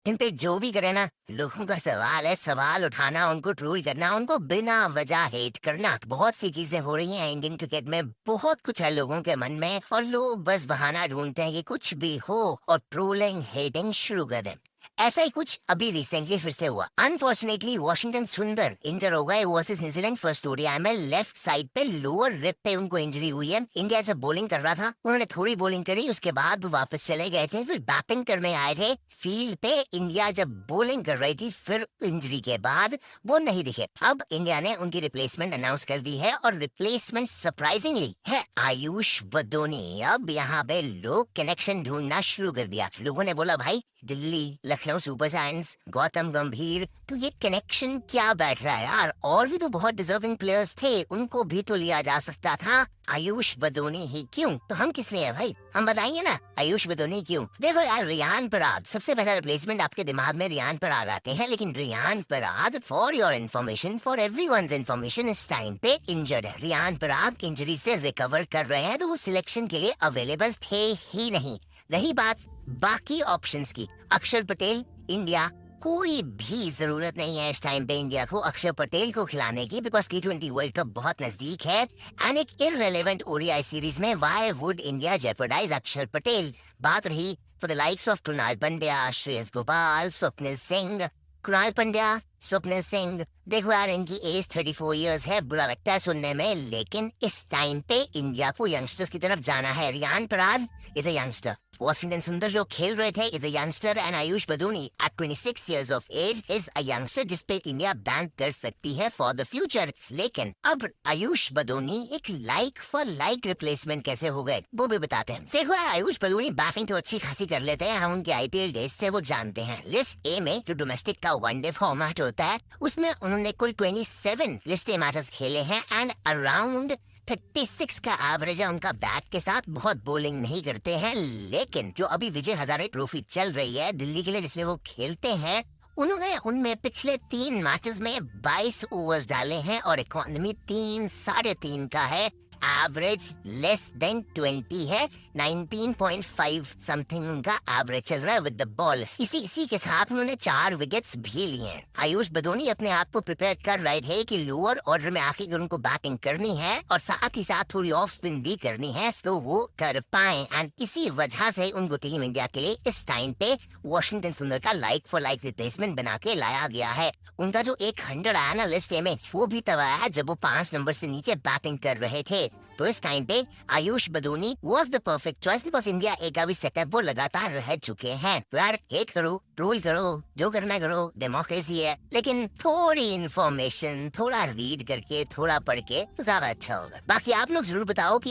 इन पे जो भी करे ना, लोगों का सवाल है, सवाल उठाना, उनको ट्रोल करना, उनको बिना वजह हेट करना। बहुत सी चीजें हो रही हैं इंडियन क्रिकेट में, बहुत कुछ है लोगों के मन में और लोग बस बहाना ढूंढते हैं कि कुछ भी हो और ट्रोलिंग हेटिंग शुरू कर दें। ऐसा ही कुछ अभी रिसेंटली फिर से हुआ। अनफॉर्चुनेटली वॉशिंगटन सुंदर इंजर हो गए वर्सेस न्यूजीलैंड फर्स्ट ओडीआई में। लेफ्ट साइड पे लोअर रिब पे उनको इंजरी हुई है। इंडिया जब बॉलिंग कर रहा था, उन्होंने थोड़ी बॉलिंग करी, उसके बाद वो वापस चले गए थे, फिर बैटिंग करने आए थे फील्ड पे। इंडिया जब बॉलिंग कर रही थी, फिर इंजरी के बाद वो नहीं दिखे। अब इंडिया ने उनकी रिप्लेसमेंट अनाउंस कर दी है और रिप्लेसमेंट सरप्राइजिंगली है आयुष बदोनी। अब यहाँ पे लोग कनेक्शन ढूंढना शुरू कर दिया। लोगों ने बोला भाई दिल्ली, लखनऊ सुपर जायंट्स, गौतम गंभीर, तो ये कनेक्शन क्या बैठ रहा है यार? और भी तो बहुत डिजर्विंग प्लेयर्स थे, उनको भी तो लिया जा सकता था। आयुष बदोनी ही क्यों? तो हम किस लिए है भाई? हम बताएंगे ना आयुष बदोनी क्यों। देखो यार, रियान पराग सबसे पहला रिप्लेसमेंट आपके दिमाग में रियान पराग आते हैं, लेकिन Riyan Parag for your information, for everyone's information, इस टाइम पे इंजर्ड है। रियान पराग इंजरी से रिकवर कर रहे हैं, तो वो सिलेक्शन के लिए अवेलेबल थे ही नहीं। रही बात बाकी ऑप्शंस की, अक्षर पटेल इंडिया, कोई भी जरूरत नहीं है इस टाइम पे इंडिया को अक्षर पटेल को खिलाने की, बिकॉज T20 वर्ल्ड कप बहुत नजदीक है। एंड एक इररिलेवेंट ओडीआई सीरीज में व्हाई वुड इंडिया जेपरडाइज अक्षर पटेल? बात रही for the likes of Krunal Pandya, Shreyas Gopal, Swapnil Singh. Krunal Pandya, Swapnil Singh, देखो यार इनकी एज 34 इयर्स है, बुरा लगता है सुनने में, लेकिन इस टाइम पे इंडिया को यंगस्टर्स की तरफ जाना है। Riyan Parag is a youngster, Washington Sundar जो खेल रहे थे is a youngster, and Ayush Badoni at 26 years of age is a youngster जिसपे इंडिया बैंक कर सकती है फॉर द फ्यूचर। लेकिन अब आयुष बदोनी एक लाइक फॉर लाइक रिप्लेसमेंट कैसे हो गए वो भी बताते हैं। देखो आयुष बदोनी बैटिंग तो अच्छी खासी कर लेते हैं, हम उनके आईपीएल डेज से वो जानते हैं। लिस्ट ए में जो डोमेस्टिक का वनडे फॉर्मेट होता है, उसमें उन्होंने कुल 27 लिस्ट ए मैचेस खेले हैं एंड अराउंड 36 का एवरेज है उनका बैट के साथ। बहुत बॉलिंग नहीं करते हैं, लेकिन जो अभी विजय हजारे ट्रॉफी चल रही है दिल्ली के लिए जिसमें वो खेलते हैं, उन्होंने उनमें पिछले 3 मैचेस में 22 ओवर्स डाले हैं और इकोनॉमी 3.5 का है। एवरेज लेस देन 20 है, 19.5 समथिंग उनका एवरेज चल रहा है विद द बॉल। इसी के साथ उन्होंने 4 विकेट्स भी लिए हैं। आयुष बदोनी अपने आप को प्रिपेयर कर रहे थे कि लोअर ऑर्डर में आके अगर उनको बैटिंग करनी है और साथ ही साथ थोड़ी ऑफ स्पिन भी करनी है तो वो कर पाए, एंड इसी वजह से उनको टीम इंडिया के लिए इस टाइम पे वॉशिंगटन सुंदर का लाइक फॉर लाइक रिप्लेसमेंट बना के लाया गया है। उनका जो 100 आया ना लिस्ट ए में, वो भी तब आया जब वो 5 नंबर से नीचे बैटिंग कर रहे थे। तो इस टाइम पे Ayush Badoni was the perfect choice, because India एक अभी सेटअप वो लगातार रह चुके हैं। तो यार हेट करो, ट्रोल करो, जो करना करो, डेमोक्रेसी है, लेकिन थोड़ी इन्फॉर्मेशन, थोड़ा रीड करके, थोड़ा पढ़ के ज्यादा अच्छा होगा। बाकी आप लोग जरूर बताओ कि